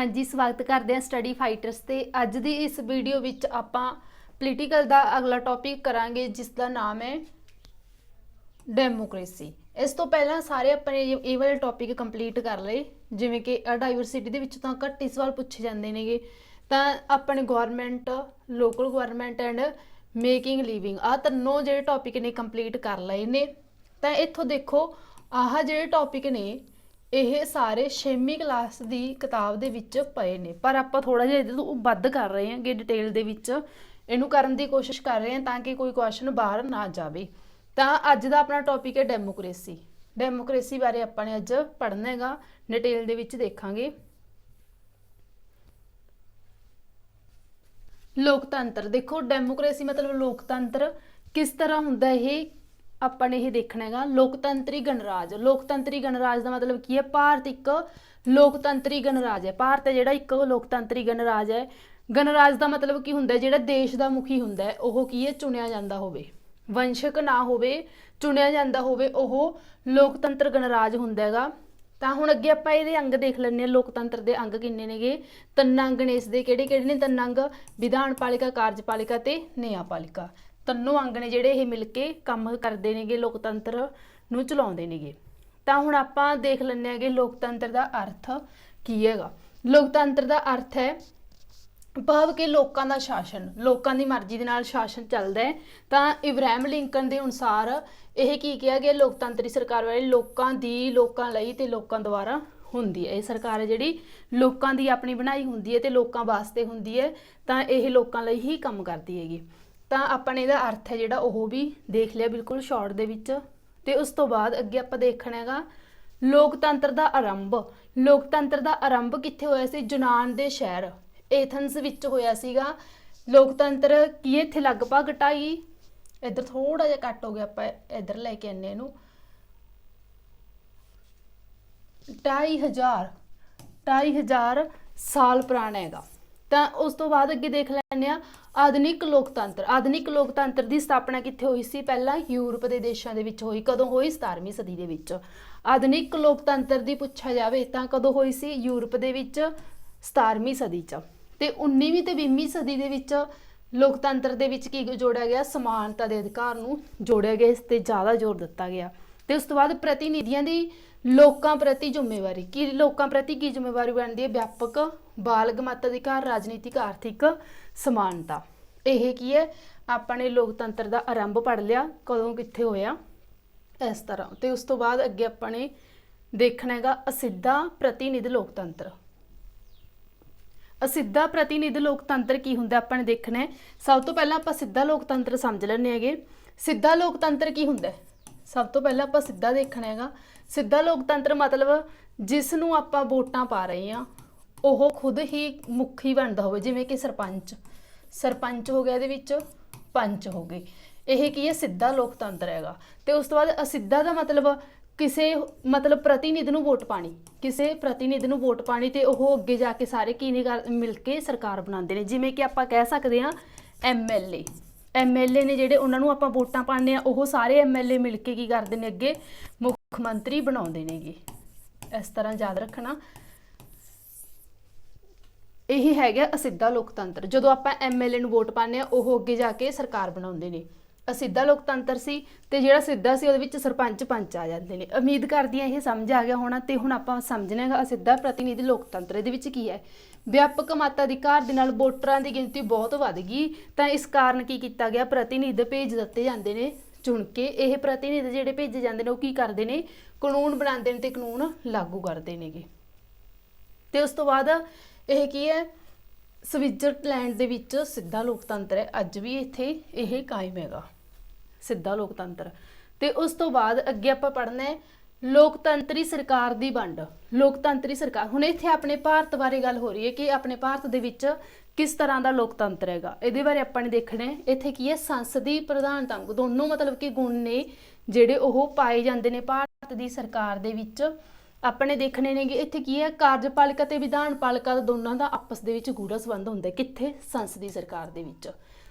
हाँ जी, स्वागत करते हैं स्टडी फाइटर्स ते अज दी इस वीडियो विच आपां पोलीटिकल दा अगला टॉपिक करांगे जिसका नाम है डेमोक्रेसी। इस तो पहला सारे अपने ये वाले टॉपिक कंप्लीट कर लए, जिवें कि डाइवर्सिटी दे विच तां घੱਟ ही सवाल पूछे जाते नेगे, तां अपने government, local government and making living आ तीनों जिहड़े टॉपिक ने कंप्लीट कर लए ने। तां इत्थों देखो आह जिहड़े टॉपिक ने ਇਹ ਸਾਰੇ 6ਵੀਂ ਕਲਾਸ ਦੀ ਕਿਤਾਬ ਦੇ ਵਿੱਚ ਪਏ ਨੇ, ਪਰ ਆਪਾਂ ਥੋੜਾ ਜਿਹਾ ਇਹਦੇ ਤੋਂ ਵੱਧ ਕਰ ਰਹੇ ਹਾਂਗੇ ਡਿਟੇਲ ਦੇ ਵਿੱਚ, ਇਹਨੂੰ ਕਰਨ ਦੀ ਕੋਸ਼ਿਸ਼ ਕਰ ਰਹੇ ਹਾਂ ਤਾਂ ਕਿ ਕੋਈ ਕੁਐਸਚਨ ਬਾਹਰ ਨਾ ਜਾਵੇ। ਤਾਂ ਅੱਜ ਦਾ ਆਪਣਾ ਟੌਪਿਕ ਹੈ ਡੈਮੋਕ੍ਰੇਸੀ। ਡੈਮੋਕ੍ਰੇਸੀ ਬਾਰੇ ਆਪਾਂ ਨੇ ਅੱਜ ਪੜ੍ਹਨਾ ਹੈਗਾ, ਡਿਟੇਲ ਦੇ ਵਿੱਚ ਦੇਖਾਂਗੇ। ਲੋਕਤੰਤਰ देखो, डेमोक्रेसी मतलब लोकतंत्र किस तरह होंदा है ਆਪਾਂ ਨੇ ਇਹ ਦੇਖਣਾ ਹੈਗਾ। ਲੋਕਤੰਤਰੀ ਗਣਰਾਜ, ਲੋਕਤੰਤਰੀ ਗਣਰਾਜ ਦਾ ਮਤਲਬ ਕੀ ਹੈ? ਭਾਰਤ ਇੱਕ ਲੋਕਤੰਤਰੀ ਗਣਰਾਜ ਹੈ। ਭਾਰਤ ਹੈ ਜਿਹੜਾ ਇੱਕ ਲੋਕਤੰਤਰੀ ਗਣਰਾਜ ਹੈ। ਗਣਰਾਜ ਦਾ ਮਤਲਬ ਕੀ ਹੁੰਦਾ? ਜਿਹੜਾ ਦੇਸ਼ ਦਾ ਮੁਖੀ ਹੁੰਦਾ ਹੈ ਉਹ ਕੀ ਹੈ? ਚੁਣਿਆ ਜਾਂਦਾ ਹੋਵੇ, ਵੰਸ਼ਕ ਨਾ ਹੋਵੇ, ਚੁਣਿਆ ਜਾਂਦਾ ਹੋਵੇ, ਉਹ ਲੋਕਤੰਤਰ ਗਣਰਾਜ ਹੁੰਦਾ ਹੈਗਾ। ਤਾਂ ਹੁਣ ਅੱਗੇ ਆਪਾਂ ਇਹਦੇ ਅੰਗ ਦੇਖ ਲੈਂਦੇ ਹਾਂ। ਲੋਕਤੰਤਰ ਦੇ ਅੰਗ ਕਿੰਨੇ ਨੇਗੇ? 3 ਅੰਗ ਨੇ। ਇਸ ਦੇ ਕਿਹੜੇ ਕਿਹੜੇ ਨੇ 3 ਅੰਗ? ਵਿਧਾਨ ਪਾਲਿਕਾ, ਕਾਰਜਪਾਲਿਕਾ ਤੇ ਨਿਆਂਪਾਲਿਕਾ। ਤਿੰਨੋਂ ਅੰਗ ਨੇ ਜਿਹੜੇ ਇਹ ਮਿਲ ਕੇ ਕੰਮ ਕਰਦੇ ਨੇਗੇ, ਲੋਕਤੰਤਰ ਨੂੰ ਚਲਾਉਂਦੇ ਨੇਗੇ। ਤਾਂ ਹੁਣ ਆਪਾਂ ਦੇਖ ਲੈਂਦੇ ਹੈਗੇ ਲੋਕਤੰਤਰ ਦਾ ਅਰਥ ਕੀ ਹੈਗਾ। ਲੋਕਤੰਤਰ ਦਾ ਅਰਥ ਹੈ ਭਾਵ ਕਿ ਲੋਕਾਂ ਦਾ ਸ਼ਾਸਨ, ਲੋਕਾਂ ਦੀ ਮਰਜ਼ੀ ਦੇ ਨਾਲ ਸ਼ਾਸਨ ਚੱਲਦਾ ਹੈ। ਤਾਂ ਇਬਰਾਹਿਮ ਲਿੰਕਨ ਦੇ ਅਨੁਸਾਰ ਇਹ ਕੀ ਕਿਹਾ ਗਿਆ? ਲੋਕਤੰਤਰੀ ਸਰਕਾਰ ਵਾਲੀ ਲੋਕਾਂ ਦੀ, ਲੋਕਾਂ ਲਈ ਤੇ ਲੋਕਾਂ ਦੁਆਰਾ ਹੁੰਦੀ ਹੈ। ਇਹ ਸਰਕਾਰ ਹੈ ਜਿਹੜੀ ਲੋਕਾਂ ਦੀ ਆਪਣੀ ਬਣਾਈ ਹੁੰਦੀ ਹੈ ਤੇ ਲੋਕਾਂ ਵਾਸਤੇ ਹੁੰਦੀ ਹੈ। ਤਾਂ ਇਹ ਲੋਕਾਂ ਲਈ ਹੀ ਕੰਮ ਕਰਦੀ ਹੈਗੀ। ਤਾਂ ਆਪਾਂ ਨੇ ਇਹਦਾ ਅਰਥ ਹੈ ਜਿਹੜਾ ਉਹ ਵੀ ਦੇਖ ਲਿਆ ਬਿਲਕੁਲ ਸ਼ਾਰਟ ਦੇ ਵਿੱਚ। ਤੇ ਉਸ ਤੋਂ ਬਾਅਦ ਅੱਗੇ ਆਪਾਂ ਦੇਖਣਾ ਹੈਗਾ ਲੋਕਤੰਤਰ ਦਾ ਆਰੰਭ। ਲੋਕਤੰਤਰ ਦਾ ਆਰੰਭ ਕਿੱਥੇ ਹੋਇਆ ਸੀ? ਯੂਨਾਨ ਦੇ ਸ਼ਹਿਰ ਐਥਨਸ ਵਿੱਚ ਹੋਇਆ ਸੀਗਾ। ਲੋਕਤੰਤਰ ਕੀ ਇੱਥੇ ਲਗਭਗ 2.5, ਇੱਧਰ ਥੋੜਾ ਜਿਹਾ ਕੱਟ ਹੋ ਗਿਆ, ਆਪਾਂ ਇੱਧਰ ਲੈ ਕੇ ਆਨੇ ਇਹਨੂੰ, 2,500 ਸਾਲ ਪੁਰਾਣਾ ਹੈਗਾ। ਤਾਂ ਉਸ ਤੋਂ ਬਾਅਦ ਅੱਗੇ ਦੇਖ ਲੈਂਦੇ ਹਾਂ ਆਧੁਨਿਕ ਲੋਕਤੰਤਰ। ਆਧੁਨਿਕ ਲੋਕਤੰਤਰ ਦੀ ਸਥਾਪਨਾ ਕਿੱਥੇ ਹੋਈ ਸੀ? ਪਹਿਲਾਂ ਯੂਰਪ ਦੇ ਦੇਸ਼ਾਂ ਦੇ ਵਿੱਚ ਹੋਈ। ਕਦੋਂ ਹੋਈ? 17ਵੀਂ ਸਦੀ ਦੇ ਵਿੱਚ। ਆਧੁਨਿਕ ਲੋਕਤੰਤਰ ਦੀ ਪੁੱਛਿਆ ਜਾਵੇ ਤਾਂ ਕਦੋਂ ਹੋਈ ਸੀ? ਯੂਰਪ ਦੇ ਵਿੱਚ 17ਵੀਂ ਸਦੀ 'ਚ। ਤੇ 19ਵੀਂ ਤੇ 20ਵੀਂ ਸਦੀ ਦੇ ਵਿੱਚ ਲੋਕਤੰਤਰ ਦੇ ਵਿੱਚ ਕੀ ਜੋੜਿਆ ਗਿਆ? ਸਮਾਨਤਾ ਦੇ ਅਧਿਕਾਰ ਨੂੰ ਜੋੜਿਆ ਗਿਆ, ਇਸ ਤੇ ਜ਼ਿਆਦਾ ਜ਼ੋਰ ਦਿੱਤਾ ਗਿਆ। ਤੇ ਉਸ ਤੋਂ ਬਾਅਦ ਪ੍ਰਤੀਨਿਧੀਆਂ ਦੀ ਲੋਕਾਂ ਪ੍ਰਤੀ ਜ਼ਿੰਮੇਵਾਰੀ। ਕੀ ਲੋਕਾਂ ਪ੍ਰਤੀ ਕੀ ਜ਼ਿੰਮੇਵਾਰੀ ਬਣਦੀ ਹੈ? ਵਿਆਪਕ ਬਾਲਗ ਮਤ ਅਧਿਕਾਰ, ਰਾਜਨੀਤਿਕ, ਆਰਥਿਕ ਸਮਾਨਤਾ। ਇਹ ਕੀ ਹੈ? ਆਪਾਂ ਨੇ ਲੋਕਤੰਤਰ ਦਾ ਆਰੰਭ ਪੜ੍ਹ ਲਿਆ, ਕਦੋਂ ਕਿੱਥੇ ਹੋਇਆ, ਇਸ ਤਰ੍ਹਾਂ। ਤੇ ਉਸ ਤੋਂ ਬਾਅਦ ਅੱਗੇ ਆਪਾਂ ਨੇ ਦੇਖਣਾ ਹੈਗਾ ਅਸਿੱਧਾ ਪ੍ਰਤੀਨਿਧ ਲੋਕਤੰਤਰ। ਅਸਿੱਧਾ ਪ੍ਰਤੀਨਿਧ ਲੋਕਤੰਤਰ ਕੀ ਹੁੰਦਾ ਆਪਾਂ ਨੇ ਦੇਖਣਾ ਹੈ। ਸਭ ਤੋਂ ਪਹਿਲਾਂ ਆਪਾਂ ਸਿੱਧਾ ਲੋਕਤੰਤਰ ਸਮਝ ਲੈਂਦੇ ਹੈਗੇ। ਸਿੱਧਾ ਲੋਕਤੰਤਰ ਕੀ ਹੁੰਦਾ? ਸਭ ਤੋਂ ਪਹਿਲਾਂ ਆਪਾਂ ਸਿੱਧਾ ਦੇਖਣਾ ਹੈਗਾ। ਸਿੱਧਾ ਲੋਕਤੰਤਰ ਮਤਲਬ ਜਿਸ ਨੂੰ ਆਪਾਂ ਵੋਟਾਂ ਪਾ ਰਹੇ ਹਾਂ ਉਹ ਖੁਦ ਹੀ ਮੁਖੀ ਬਣਦਾ ਹੋਵੇ, ਜਿਵੇਂ ਕਿ ਸਰਪੰਚ ਹੋ ਗਿਆ, ਇਹਦੇ ਵਿੱਚ ਪੰਚ ਹੋ ਗਏ। ਇਹ ਕੀ ਹੈ? ਸਿੱਧਾ ਲੋਕਤੰਤਰ ਹੈਗਾ। ਤੇ ਉਸ ਤੋਂ ਬਾਅਦ ਅਸਿੱਧਾ ਦਾ ਮਤਲਬ ਕਿਸੇ ਪ੍ਰਤੀਨਿਧ ਨੂੰ ਵੋਟ ਪਾਣੀ, ਕਿਸੇ ਪ੍ਰਤੀਨਿਧ ਨੂੰ ਵੋਟ ਪਾਣੀ ਤੇ ਉਹ ਅੱਗੇ ਜਾ ਕੇ ਸਾਰੇ ਕੀ ਨੇ ਮਿਲ ਕੇ ਸਰਕਾਰ ਬਣਾਉਂਦੇ ਨੇ। ਜਿਵੇਂ ਕਿ ਆਪਾਂ ਕਹਿ ਸਕਦੇ ਹਾਂ ਐਮਐਲਏ ਨੇ ਜਿਹੜੇ, ਉਹਨਾਂ ਨੂੰ ਆਪਾਂ ਵੋਟਾਂ ਪਾਉਂਦੇ ਹਾਂ, ਉਹ ਸਾਰੇ ਐਮਐਲਏ ਮਿਲ ਕੇ ਕੀ ਕਰਦੇ ਨੇ? ਅੱਗੇ ਮੁੱਖ ਮੰਤਰੀ ਬਣਾਉਂਦੇ ਨੇਗੇ। ਇਸ ਤਰ੍ਹਾਂ ਯਾਦ ਰੱਖਣਾ। ਇਹ ਹੈਗਾ ਅਸਿੱਧਾ ਲੋਕਤੰਤਰ। ਜਦੋਂ ਆਪਾਂ ਐਮਐਲਏ ਨੂੰ ਵੋਟ ਪਾਉਂਦੇ ਹਾਂ ਉਹ ਅੱਗੇ ਜਾ ਕੇ ਸਰਕਾਰ ਬਣਾਉਂਦੇ ਨੇ। ਅਸਿੱਧਾ ਲੋਕਤੰਤਰ ਸੀ। ਤੇ ਜਿਹੜਾ ਸਿੱਧਾ ਸੀ ਉਹਦੇ ਵਿੱਚ ਸਰਪੰਚ ਪੰਚ ਆ ਜਾਂਦੇ ਨੇ। ਉਮੀਦ ਕਰਦੀ ਹਾਂ ਇਹ ਸਮਝ ਆ ਗਿਆ ਹੋਣਾ। ਤੇ ਹੁਣ ਆਪਾਂ ਸਮਝਣਾ ਹੈਗਾ ਅਸਿੱਧਾ ਪ੍ਰਤੀਨਿਧੀ ਲੋਕਤੰਤਰ। ਇਹਦੇ ਵਿੱਚ ਕੀ ਹੈ? ਵਿਆਪਕ ਮਤ ਅਧਿਕਾਰ ਦੇ ਨਾਲ ਵੋਟਰਾਂ ਦੀ ਗਿਣਤੀ ਬਹੁਤ ਵੱਧ ਗਈ। ਤਾਂ ਇਸ ਕਾਰਨ ਕੀ ਕੀਤਾ ਗਿਆ? ਪ੍ਰਤੀਨਿਧ ਭੇਜ ਦਿੱਤੇ ਜਾਂਦੇ ਨੇ ਚੁਣ ਕੇ। ਇਹ ਪ੍ਰਤੀਨਿਧ ਜਿਹੜੇ ਭੇਜੇ ਜਾਂਦੇ ਨੇ ਉਹ ਕੀ ਕਰਦੇ ਨੇ? ਕਾਨੂੰਨ ਬਣਾਉਂਦੇ ਨੇ ਤੇ ਕਾਨੂੰਨ ਲਾਗੂ ਕਰਦੇ ਨੇਗੇ। ਤੇ ਉਸ ਤੋਂ ਬਾਅਦ ਇਹ ਕੀ ਹੈ? ਸਵਿਟਜ਼ਰਲੈਂਡ ਦੇ ਵਿੱਚ ਸਿੱਧਾ ਲੋਕਤੰਤਰ ਹੈ। ਅੱਜ ਵੀ ਇੱਥੇ ਇਹ ਕਾਇਮ ਹੈਗਾ ਸਿੱਧਾ ਲੋਕਤੰਤਰ। ਤੇ ਉਸ ਤੋਂ ਬਾਅਦ ਅੱਗੇ ਆਪਾਂ ਪੜ੍ਹਨਾ ਹੈ ਲੋਕਤੰਤਰੀ ਸਰਕਾਰ ਦੀ ਵੰਡ। ਲੋਕਤੰਤਰੀ ਸਰਕਾਰ, ਹੁਣ ਇੱਥੇ ਆਪਣੇ ਭਾਰਤ ਬਾਰੇ ਗੱਲ ਹੋ ਰਹੀ ਹੈ ਕਿ ਆਪਣੇ ਭਾਰਤ ਦੇ ਵਿੱਚ ਕਿਸ ਤਰ੍ਹਾਂ ਦਾ ਲੋਕਤੰਤਰ ਹੈਗਾ, ਇਹਦੇ ਬਾਰੇ ਆਪਾਂ ਨੇ ਦੇਖਣਾ ਹੈ। ਇੱਥੇ ਕੀ ਹੈ? ਸੰਸਦੀ ਪ੍ਰਧਾਨਤਾ, ਦੋਨੋਂ ਮਤਲਬ ਕਿ ਗੁਣ ਨੇ ਜਿਹੜੇ ਉਹ ਪਾਏ ਜਾਂਦੇ ਨੇ ਭਾਰਤ ਦੀ ਸਰਕਾਰ ਦੇ ਵਿੱਚ। ਆਪਣੇ ਦੇਖਣੇ ਨੇਗੇ ਇੱਥੇ ਕੀ ਹੈ? ਕਾਰਜਪਾਲਿਕਾ ਤੇ ਵਿਧਾਨ ਪਾਲਿਕਾ ਦਾ ਦੋਨਾਂ ਦਾ ਆਪਸ ਦੇ ਵਿੱਚ ਗੂੜਾ ਸੰਬੰਧ ਹੁੰਦਾ। ਕਿੱਥੇ? ਸੰਸਦੀ ਸਰਕਾਰ ਦੇ ਵਿੱਚ।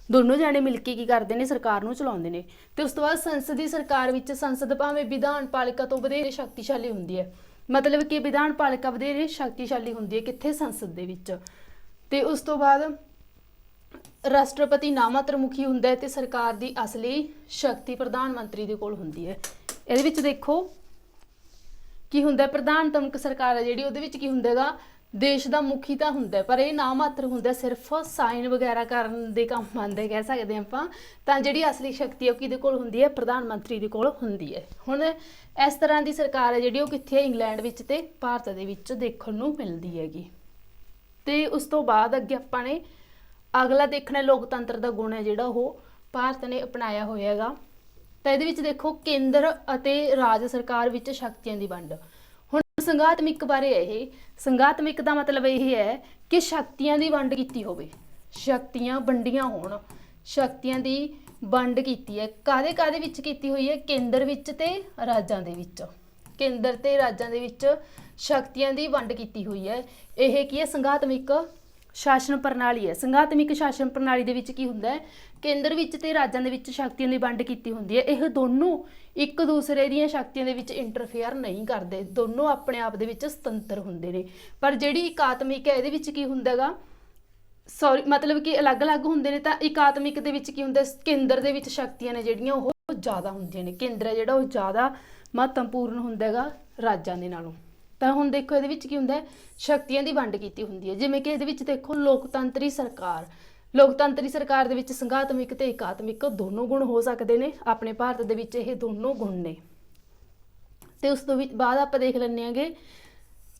ਦੋनों जाने मिल के की करते हैं सरकार नूं चलाउंदे ने। ते उस तो बाद संसदी सरकार विच संसद भावें विधान पालिका तो वधेरे शक्तिशाली हुंदी है। मतलब कि ਵਿਧਾਨ ਪਾਲਿਕਾ ਵਧੇਰੇ ਸ਼ਕਤੀਸ਼ਾਲੀ ਹੁੰਦੀ ਹੈ ਕਿੱਥੇ, ਸੰਸਦ ਦੇ ਵਿੱਚ। ਤੇ ਉਸ ਤੋਂ ਬਾਅਦ ਰਾਸ਼ਟਰਪਤੀ ਨਾਮਾਤਰ ਮੁਖੀ ਹੁੰਦਾ ਹੈ ਤੇ ਸਰਕਾਰ ਦੀ ਅਸਲੀ ਸ਼ਕਤੀ ਪ੍ਰਧਾਨ ਮੰਤਰੀ ਦੇ ਕੋਲ ਹੁੰਦੀ ਹੈ। ਇਹਦੇ ਵਿੱਚ ਦੇਖੋ ਕੀ ਹੁੰਦਾ, ਪ੍ਰਧਾਨਤਮਕ ਸਰਕਾਰ ਹੈ ਜਿਹੜੀ, ਉਹਦੇ ਵਿੱਚ ਕੀ ਹੁੰਦਾਗਾ, ਦੇਸ਼ ਦਾ ਮੁਖੀ ਤਾਂ ਹੁੰਦਾ ਪਰ ਇਹ ਨਾਮਾਤਰ ਹੁੰਦਾ, ਸਿਰਫ ਸਾਈਨ ਵਗੈਰਾ ਕਰਨ ਦੇ ਕੰਮ ਆਉਂਦੇ ਕਹਿ ਸਕਦੇ ਹਾਂ ਆਪਾਂ। ਤਾਂ ਜਿਹੜੀ ਅਸਲੀ ਸ਼ਕਤੀ ਹੈ ਉਹ ਕਿਹਦੇ ਕੋਲ ਹੁੰਦੀ ਹੈ, ਪ੍ਰਧਾਨ ਮੰਤਰੀ ਦੇ ਕੋਲ ਹੁੰਦੀ ਹੈ। ਹੁਣ ਇਸ ਤਰ੍ਹਾਂ ਦੀ ਸਰਕਾਰ ਹੈ ਜਿਹੜੀ ਉਹ ਕਿੱਥੇ ਹੈ, ਇੰਗਲੈਂਡ ਵਿੱਚ ਤੇ ਭਾਰਤ ਦੇ ਵਿੱਚ ਦੇਖਣ ਨੂੰ ਮਿਲਦੀ ਹੈਗੀ। ਤੇ ਉਸ ਤੋਂ ਬਾਅਦ ਅੱਗੇ ਆਪਾਂ ਨੇ ਅਗਲਾ ਦੇਖਣਾ ਲੋਕਤੰਤਰ ਦਾ ਗੁਣ ਹੈ ਜਿਹੜਾ ਉਹ ਭਾਰਤ ਨੇ ਅਪਣਾਇਆ ਹੋਇਆ ਹੈਗਾ। ਤਾਂ ਇਹਦੇ ਵਿੱਚ ਦੇਖੋ ਕੇਂਦਰ ਅਤੇ ਰਾਜ ਸਰਕਾਰ ਵਿੱਚ ਸ਼ਕਤੀਆਂ ਦੀ ਵੰਡ। ਹੁਣ ਸੰਘਾਤਮਿਕ ਬਾਰੇ ਇਹ, ਸੰਘਾਤਮਿਕ ਦਾ ਮਤਲਬ ਇਹ ਹੈ ਕਿ ਸ਼ਕਤੀਆਂ ਦੀ ਵੰਡ ਕੀਤੀ ਹੋਵੇ, ਸ਼ਕਤੀਆਂ ਵੰਡੀਆਂ ਹੋਣ, ਸ਼ਕਤੀਆਂ ਦੀ ਵੰਡ ਕੀਤੀ ਹੈ। ਕਾਹਦੇ ਵਿੱਚ ਕੀਤੀ ਹੋਈ ਹੈ, ਕੇਂਦਰ ਵਿੱਚ ਤੇ ਰਾਜਾਂ ਦੇ ਵਿੱਚ, ਕੇਂਦਰ ਤੇ ਰਾਜਾਂ ਦੇ ਵਿੱਚ ਸ਼ਕਤੀਆਂ ਦੀ ਵੰਡ ਕੀਤੀ ਹੋਈ ਹੈ। ਇਹ ਕੀ ਹੈ, ਸੰਘਾਤਮਿਕ ਸ਼ਾਸਨ ਪ੍ਰਣਾਲੀ ਹੈ। ਸੰਘਾਤਮਿਕ ਸ਼ਾਸਨ ਪ੍ਰਣਾਲੀ ਦੇ ਵਿੱਚ ਕੀ ਹੁੰਦਾ ਹੈ, ਕੇਂਦਰ ਵਿੱਚ ਤੇ ਰਾਜਾਂ ਦੇ ਵਿੱਚ ਸ਼ਕਤੀਆਂ ਦੀ ਵੰਡ ਕੀਤੀ ਹੁੰਦੀ ਹੈ। ਇਹ ਦੋਨੋਂ ਇੱਕ ਦੂਸਰੇ ਦੀਆਂ ਸ਼ਕਤੀਆਂ ਦੇ ਵਿੱਚ ਇੰਟਰਫੇਅਰ ਨਹੀਂ ਕਰਦੇ, ਦੋਨੋਂ ਆਪਣੇ ਆਪ ਦੇ ਵਿੱਚ ਸੁਤੰਤਰ ਹੁੰਦੇ ਨੇ। ਪਰ ਜਿਹੜੀ ਇਕਾਤਮਿਕ ਹੈ ਇਹਦੇ ਵਿੱਚ ਕੀ ਹੁੰਦਾਗਾ, ਮਤਲਬ ਕਿ ਅਲੱਗ-ਅਲੱਗ ਹੁੰਦੇ ਨੇ। ਤਾਂ ਇਕਾਤਮਿਕ ਦੇ ਵਿੱਚ ਕੀ ਹੁੰਦਾ, ਕੇਂਦਰ ਦੇ ਵਿੱਚ ਸ਼ਕਤੀਆਂ ਨੇ ਜਿਹੜੀਆਂ ਉਹ ਜ਼ਿਆਦਾ ਹੁੰਦੀਆਂ ਨੇ, ਕੇਂਦਰ ਹੈ ਜਿਹੜਾ ਉਹ ਜ਼ਿਆਦਾ ਮਹੱਤਵਪੂਰਨ ਹੁੰਦਾ ਹੈਗਾ ਰਾਜਾਂ ਦੇ ਨਾਲੋਂ। ਤਾਂ ਹੁਣ ਦੇਖੋ ਇਹਦੇ ਵਿੱਚ ਕੀ ਹੁੰਦਾ, ਸ਼ਕਤੀਆਂ ਦੀ ਵੰਡ ਕੀਤੀ ਹੁੰਦੀ ਹੈ। ਜਿਵੇਂ ਕਿ ਇਹਦੇ ਵਿੱਚ ਦੇਖੋ ਲੋਕਤੰਤਰੀ ਸਰਕਾਰ, ਲੋਕਤੰਤਰੀ ਸਰਕਾਰ ਦੇ ਵਿੱਚ ਸੰਘਾਤਮਿਕ ਤੇ ਇਕਾਤਮਿਕ ਦੋਨੋਂ ਗੁਣ ਹੋ ਸਕਦੇ ਨੇ। ਆਪਣੇ ਭਾਰਤ ਦੇ ਵਿੱਚ ਇਹ ਦੋਨੋਂ ਗੁਣ ਨੇ। ਤੇ ਉਸ ਤੋਂ ਬਾਅਦ ਆਪਾਂ ਦੇਖ ਲੈਂਦੇ ਆਂਗੇ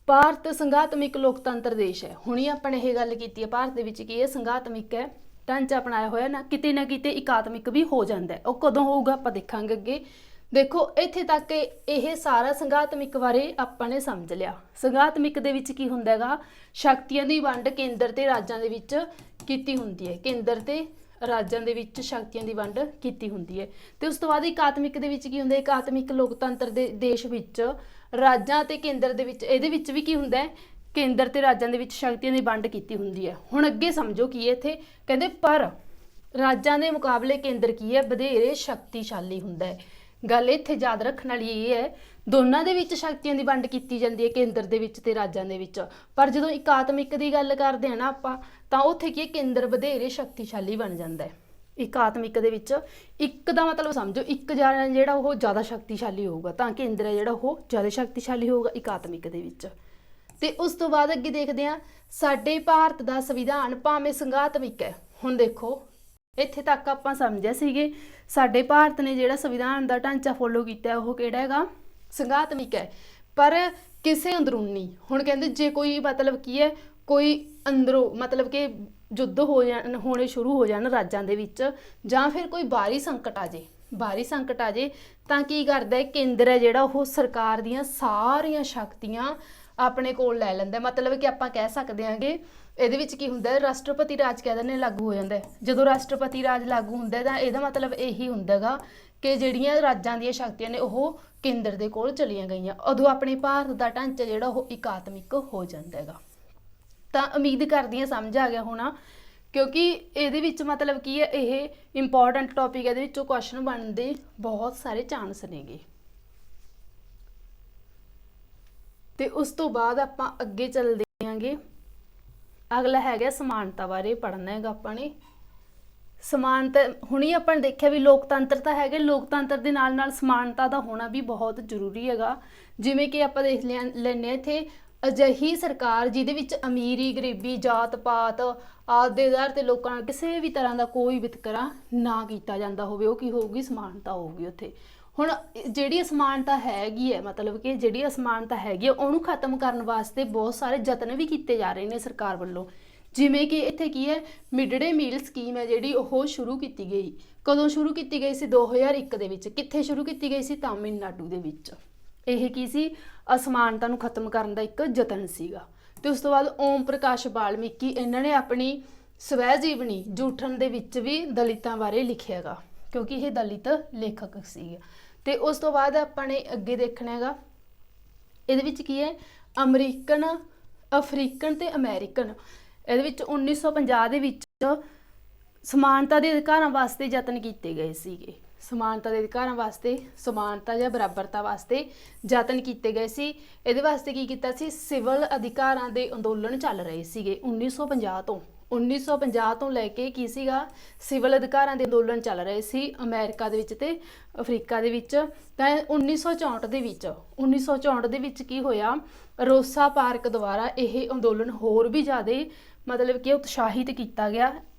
ਭਾਰਤ ਸੰਘਾਤਮਿਕ ਲੋਕਤੰਤਰ ਦੇਸ਼ ਹੈ। ਹੁਣੀ ਆਪਾਂ ਨੇ ਇਹ ਗੱਲ ਕੀਤੀ ਹੈ, ਭਾਰਤ ਦੇ ਵਿੱਚ ਕੀ ਹੈ, ਸੰਘਾਤਮਿਕ ਹੈ ਢਾਂਚਾ ਅਪਣਾਇਆ ਹੋਇਆ, ਨਾ ਕਿਤੇ ਇਕਾਤਮਿਕ ਵੀ ਹੋ ਜਾਂਦਾ ਹੈ। ਉਹ ਕਦੋਂ ਹੋਊਗਾ ਆਪਾਂ ਦੇਖਾਂਗੇ ਅੱਗੇ। ਦੇਖੋ ਇੱਥੇ ਤੱਕ ਇਹ ਸਾਰਾ ਸੰਘਾਤਮਿਕ ਬਾਰੇ ਆਪਾਂ ਨੇ ਸਮਝ ਲਿਆ। ਸੰਘਾਤਮਿਕ ਦੇ ਵਿੱਚ ਕੀ ਹੁੰਦਾ ਹੈਗਾ, ਸ਼ਕਤੀਆਂ ਦੀ ਵੰਡ ਕੇਂਦਰ ਤੇ ਰਾਜਾਂ ਦੇ ਵਿੱਚ ਕੀਤੀ ਹੁੰਦੀ ਹੈ, ਕੇਂਦਰ ਤੇ ਰਾਜਾਂ ਦੇ ਵਿੱਚ ਸ਼ਕਤੀਆਂ ਦੀ ਵੰਡ ਕੀਤੀ ਹੁੰਦੀ ਹੈ। ਤੇ ਉਸ ਤੋਂ ਬਾਅਦ ਇਕਾਤਮਿਕ ਦੇ ਵਿੱਚ ਕੀ ਹੁੰਦਾ, ਇਕਾਤਮਿਕ ਲੋਕਤੰਤਰ ਦੇ ਦੇਸ਼ ਵਿੱਚ ਰਾਜਾਂ ਤੇ ਕੇਂਦਰ ਦੇ ਵਿੱਚ, ਇਹਦੇ ਵਿੱਚ ਵੀ ਕੀ ਹੁੰਦਾ ਹੈ, ਕੇਂਦਰ ਤੇ ਰਾਜਾਂ ਦੇ ਵਿੱਚ ਸ਼ਕਤੀਆਂ ਦੀ ਵੰਡ ਕੀਤੀ ਹੁੰਦੀ ਹੈ। ਹੁਣ ਅੱਗੇ ਸਮਝੋ ਕੀ ਹੈ ਇੱਥੇ, ਕਹਿੰਦੇ ਪਰ ਰਾਜਾਂ ਦੇ ਮੁਕਾਬਲੇ ਕੇਂਦਰ ਕੀ ਹੈ, ਵਧੇਰੇ ਸ਼ਕਤੀਸ਼ਾਲੀ ਹੁੰਦਾ ਹੈ। ਗੱਲ ਇੱਥੇ ਯਾਦ ਰੱਖਣ ਵਾਲੀ ਇਹ ਹੈ, ਦੋਨਾਂ ਦੇ ਵਿੱਚ ਸ਼ਕਤੀਆਂ ਦੀ ਵੰਡ ਕੀਤੀ ਜਾਂਦੀ ਹੈ, ਕੇਂਦਰ ਦੇ ਵਿੱਚ ਤੇ ਰਾਜਾਂ ਦੇ ਵਿੱਚ। ਪਰ ਜਦੋਂ ਇਕਾਤਮਿਕ ਦੀ ਗੱਲ ਕਰਦੇ ਹਾਂ ਨਾ ਆਪਾਂ, ਤਾਂ ਉੱਥੇ ਕੀ ਹੈ, ਕੇਂਦਰ ਵਧੇਰੇ ਸ਼ਕਤੀਸ਼ਾਲੀ ਬਣ ਜਾਂਦਾ ਹੈ। ਇਕਾਤਮਿਕ ਦੇ ਵਿੱਚ ਇੱਕ ਦਾ ਮਤਲਬ ਸਮਝੋ, ਇੱਕ ਜਿਹੜਾ ਉਹ ਜ਼ਿਆਦਾ ਸ਼ਕਤੀਸ਼ਾਲੀ ਹੋਊਗਾ, ਤਾਂ ਕੇਂਦਰ ਹੈ ਜਿਹੜਾ ਉਹ ਜ਼ਿਆਦਾ ਸ਼ਕਤੀਸ਼ਾਲੀ ਹੋਊਗਾ ਇਕਾਤਮਿਕ ਦੇ ਵਿੱਚ। ਤੇ ਉਸ ਤੋਂ ਬਾਅਦ ਅੱਗੇ ਦੇਖਦੇ ਹਾਂ, ਸਾਡੇ ਭਾਰਤ ਦਾ ਸੰਵਿਧਾਨ ਭਾਵੇਂ ਸੰਘਾਤਮਿਕ ਹੈ। ਹੁਣ ਦੇਖੋ ਇੱਥੇ ਤੱਕ ਆਪਾਂ ਸਮਝਿਆ ਸੀਗੇ, ਸਾਡੇ ਭਾਰਤ ਨੇ ਜਿਹੜਾ ਸੰਵਿਧਾਨ ਦਾ ਢਾਂਚਾ ਫੋਲੋ ਕੀਤਾ ਉਹ ਕਿਹੜਾ ਹੈਗਾ, ਸੰਘਾਤਮਿਕ ਹੈ। ਪਰ ਕਿਸੇ ਅੰਦਰੂਨੀ, ਹੁਣ ਕਹਿੰਦੇ ਜੇ ਕੋਈ ਮਤਲਬ ਕੀ ਹੈ, ਕੋਈ ਅੰਦਰੋਂ ਮਤਲਬ ਕਿ ਯੁੱਧ ਹੋਣੇ ਸ਼ੁਰੂ ਹੋ ਜਾਣ ਰਾਜਾਂ ਦੇ ਵਿੱਚ, ਜਾਂ ਫਿਰ ਕੋਈ ਬਾਹਰੀ ਸੰਕਟ ਆ ਜੇ, ਤਾਂ ਕੀ ਕਰਦਾ ਹੈ, ਕੇਂਦਰ ਹੈ ਜਿਹੜਾ ਉਹ ਸਰਕਾਰ ਦੀਆਂ ਸਾਰੀਆਂ ਸ਼ਕਤੀਆਂ ਆਪਣੇ ਕੋਲ ਲੈ ਲੈਂਦਾ। ਮਤਲਬ ਕਿ ਆਪਾਂ ਕਹਿ ਸਕਦੇ ਹਾਂਗੇ ਇਹਦੇ ਵਿੱਚ ਕੀ ਹੁੰਦਾ, ਰਾਸ਼ਟਰਪਤੀ ਰਾਜ ਕਹਿ ਦਿੰਦੇ ਲਾਗੂ ਹੋ ਜਾਂਦਾ। ਜਦੋਂ ਰਾਸ਼ਟਰਪਤੀ ਰਾਜ ਲਾਗੂ ਹੁੰਦਾ ਤਾਂ ਇਹਦਾ ਮਤਲਬ ਇਹੀ ਹੁੰਦਾਗਾ ਕਿ ਜਿਹੜੀਆਂ ਰਾਜਾਂ ਦੀਆਂ ਸ਼ਕਤੀਆਂ ਨੇ ਉਹ ਕੇਂਦਰ ਦੇ ਕੋਲ ਚਲੀਆਂ ਗਈਆਂ। ਉਦੋਂ ਆਪਣੇ ਭਾਰਤ ਦਾ ਢਾਂਚਾ ਜਿਹੜਾ ਉਹ ਇਕਾਤਮਿਕ ਹੋ ਜਾਂਦਾ ਹੈਗਾ। ਤਾਂ ਉਮੀਦ ਕਰਦੀ ਹਾਂ ਸਮਝ ਆ ਗਿਆ ਹੋਣਾ, ਕਿਉਂਕਿ ਇਹਦੇ ਵਿੱਚ ਮਤਲਬ ਕੀ ਹੈ, ਇਹ ਇੰਪੋਰਟੈਂਟ ਟੌਪਿਕ, ਇਹਦੇ ਵਿੱਚੋਂ ਕੁਐਸਚਨ ਬਣਨ ਦੇ ਬਹੁਤ ਸਾਰੇ ਚਾਂਸ ਨੇਗੇ। ਤੇ ਉਸ ਤੋਂ ਬਾਅਦ ਆਪਾਂ ਅੱਗੇ ਚੱਲਦੇ ਆਂਗੇ। ਅਗਲਾ ਹੈਗਾ ਸਮਾਨਤਾ ਬਾਰੇ ਪੜ੍ਹਨਾ ਹੈਗਾ ਆਪਾਂ ਨੇ। ਸਮਾਨਤਾ ਹੁਣੀ ਆਪਾਂ ਨੇ ਦੇਖਿਆ ਵੀ ਲੋਕਤੰਤਰ ਤਾਂ ਹੈਗੇ, ਲੋਕਤੰਤਰ ਦੇ ਨਾਲ ਨਾਲ ਸਮਾਨਤਾ ਦਾ ਹੋਣਾ ਵੀ ਬਹੁਤ ਜ਼ਰੂਰੀ ਹੈਗਾ। ਜਿਵੇਂ ਕਿ ਆਪਾਂ ਦੇਖ ਲੈਂਦੇ ਹਾਂ ਇੱਥੇ, ਅਜਿਹੀ ਸਰਕਾਰ ਜਿਹਦੇ ਵਿੱਚ ਅਮੀਰੀ ਗਰੀਬੀ ਜਾਤ ਪਾਤ ਆਦਿ ਦੇ ਆਧਾਰ ਤੇ ਲੋਕਾਂ ਨਾਲ ਕਿਸੇ ਵੀ ਤਰ੍ਹਾਂ ਦਾ ਕੋਈ ਵਿਤਕਰਾ ਨਾ ਕੀਤਾ ਜਾਂਦਾ ਹੋਵੇ, ਉਹ ਕੀ ਹੋਊਗੀ, ਸਮਾਨਤਾ ਹੋਊਗੀ ਉੱਥੇ। ਹੁਣ ਜਿਹੜੀ ਅਸਮਾਨਤਾ ਹੈਗੀ ਹੈ, ਮਤਲਬ ਕਿ ਜਿਹੜੀ ਅਸਮਾਨਤਾ ਹੈਗੀ ਹੈ ਉਹਨੂੰ ਖਤਮ ਕਰਨ ਵਾਸਤੇ ਬਹੁਤ ਸਾਰੇ ਯਤਨ ਵੀ ਕੀਤੇ ਜਾ ਰਹੇ ਨੇ ਸਰਕਾਰ ਵੱਲੋਂ। ਜਿਵੇਂ ਕਿ ਇੱਥੇ ਕੀ ਹੈ, ਮਿਡ ਡੇ ਮੀਲ ਸਕੀਮ ਹੈ ਜਿਹੜੀ ਉਹ ਸ਼ੁਰੂ ਕੀਤੀ ਗਈ। ਕਦੋਂ ਸ਼ੁਰੂ ਕੀਤੀ ਗਈ ਸੀ, 2001 ਦੇ ਵਿੱਚ। ਕਿੱਥੇ ਸ਼ੁਰੂ ਕੀਤੀ ਗਈ ਸੀ, ਤਾਮਿਲਨਾਡੂ ਦੇ ਵਿੱਚ। ਇਹ ਕੀ ਸੀ, ਅਸਮਾਨਤਾ ਨੂੰ ਖਤਮ ਕਰਨ ਦਾ ਇੱਕ ਯਤਨ ਸੀਗਾ। ਤੇ ਉਸ ਤੋਂ ਬਾਅਦ ਓਮ ਪ੍ਰਕਾਸ਼ ਵਾਲਮੀਕੀ, ਇਹਨਾਂ ਨੇ ਆਪਣੀ ਸਵੈ ਜੀਵਨੀ ਜੂਠਨ ਦੇ ਵਿੱਚ ਵੀ ਦਲਿਤਾਂ ਬਾਰੇ ਲਿਖਿਆ ਹੈਗਾ, ਕਿਉਂਕਿ ਇਹ ਦਲਿਤ ਲੇਖਕ ਸੀਗੇ। ਤੇ ਉਸ ਤੋਂ ਬਾਅਦ ਆਪਾਂ ਨੇ ਅੱਗੇ ਦੇਖਣਾ ਹੈਗਾ, ਇਹਦੇ ਵਿੱਚ ਕੀ ਹੈ, ਅਫਰੀਕਨ ਤੇ ਅਮਰੀਕਨ। ਇਹਦੇ ਵਿੱਚ 1950 ਦੇ ਵਿੱਚ ਸਮਾਨਤਾ ਦੇ ਅਧਿਕਾਰਾਂ ਵਾਸਤੇ ਯਤਨ ਕੀਤੇ ਗਏ ਸੀਗੇ। ਸਮਾਨਤਾ ਦੇ ਅਧਿਕਾਰਾਂ ਵਾਸਤੇ, ਸਮਾਨਤਾ ਜਾਂ ਬਰਾਬਰਤਾ ਵਾਸਤੇ ਯਤਨ ਕੀਤੇ ਗਏ ਸੀ। ਇਹਦੇ ਵਾਸਤੇ ਕੀ ਕੀਤਾ ਸੀ, ਸਿਵਲ ਅਧਿਕਾਰਾਂ ਦੇ ਅੰਦੋਲਨ ਚੱਲ ਰਹੇ ਸੀਗੇ 1950 ਤੋਂ ਲੈ ਕੇ ਕੀ ਸੀਗਾ, ਸਿਵਲ ਅਧਿਕਾਰਾਂ ਦੇ ਅੰਦੋਲਨ ਚੱਲ ਰਹੇ ਸੀ ਅਮਰੀਕਾ ਦੇ ਵਿੱਚ ਤੇ ਅਫਰੀਕਾ ਦੇ ਵਿੱਚ। ਤਾਂ 1964 ਦੇ ਵਿੱਚ ਕੀ ਹੋਇਆ, ਰੋਸਾ ਪਾਰਕ ਦੁਆਰਾ ਇਹ ਅੰਦੋਲਨ ਹੋਰ ਵੀ ਜ਼ਿਆਦਾ ਮਤਲਬ ਕਿ ਉਤਸ਼ਾਹਿਤ ਕੀਤਾ ਗਿਆ।